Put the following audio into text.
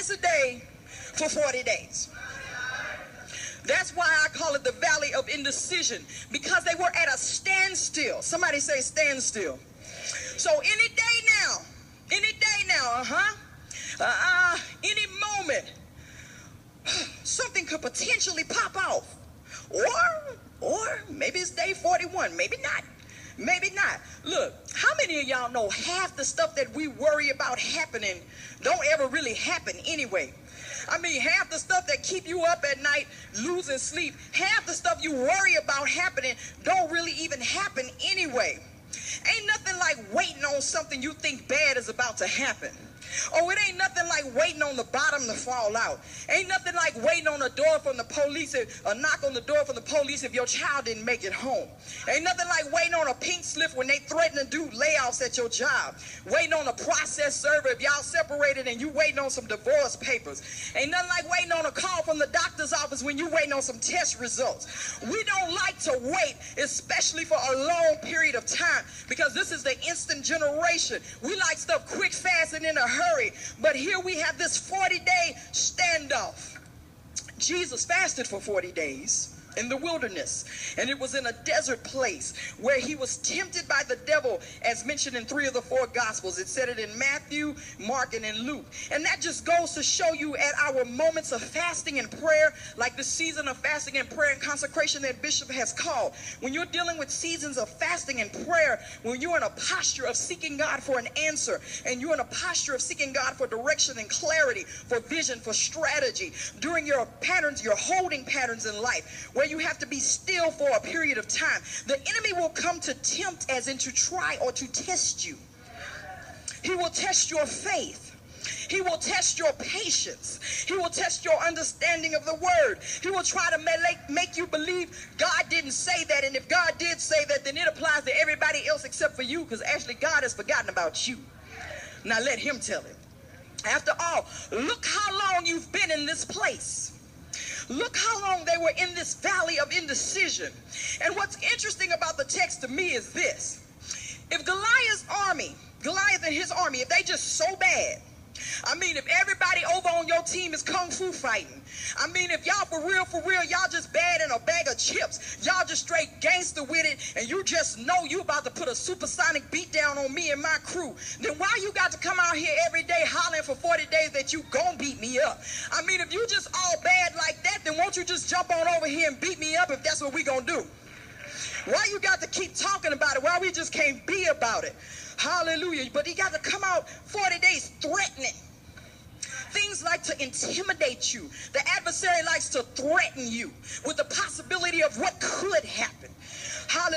twice a day for 40 days. That's why I call it the valley of indecision, because they were at a standstill. Somebody say standstill. So any day now, any moment, something could potentially pop off. Or maybe it's day 41, maybe not. Maybe not. Look, how many of y'all know half the stuff that we worry about happening don't ever really happen anyway? I mean, half the stuff that keep you up at night losing sleep, half the stuff you worry about happening don't really even happen anyway. Ain't nothing like waiting on something you think bad is about to happen. Oh, it ain't nothing like waiting on the bottom to fall out. Ain't nothing like waiting on a door from the police, a knock on the door from the police if your child didn't make it home. Ain't nothing like waiting on a pink slip when they threaten to do layoffs at your job. Waiting on a process server if y'all separated and you waiting on some divorce papers. Ain't nothing like waiting on a call from the doctor's office when you waiting on some test results. We don't like to wait, especially for a long period of time, because this is the instant generation. We like stuff quick, fast, and in a hurry. But here we have this 40-day standoff. Jesus fasted for 40 days in the wilderness, and it was in a desert place where he was tempted by the devil, as mentioned in 3 of the 4 gospels. It said it in Matthew, Mark, and in Luke. And that just goes to show you at our moments of fasting and prayer, like the season of fasting and prayer and consecration that Bishop has called. When you're dealing with seasons of fasting and prayer, when you're in a posture of seeking God for an answer, and you're in a posture of seeking God for direction and clarity, for vision, for strategy, during your patterns, your holding patterns in life, where you have to be still for a period of time, the enemy will come to tempt, as in to try or to test you. He will test your faith. He will test your patience. He will test your understanding of the word. He will try to make you believe God didn't say that, and if God did say that, then it applies to everybody else except for you, because actually God has forgotten about you. Now let him tell it. After all, look how long you've been in this place. Look how long they were in this valley of indecision. And what's interesting about the text to me is this. If Goliath and his army, if they just so bad, I mean, if everybody over on your team is kung fu fighting, I mean, if y'all for real, y'all just bad in a bag of chips, y'all just straight gangster with it, and you just know you about to put a supersonic beat down on me and my crew, then why you got to come out here every day hollering for 40 days that you gonna beat me up? I mean, if you just all bad like that, then won't you just jump on over here and beat me up if that's what we gonna do? Why you got to keep talking about it? Why we just can't be about it? Hallelujah. But he got to come out 40 days threatening. Things like to intimidate you. The adversary likes to threaten you with the possibility of what could happen.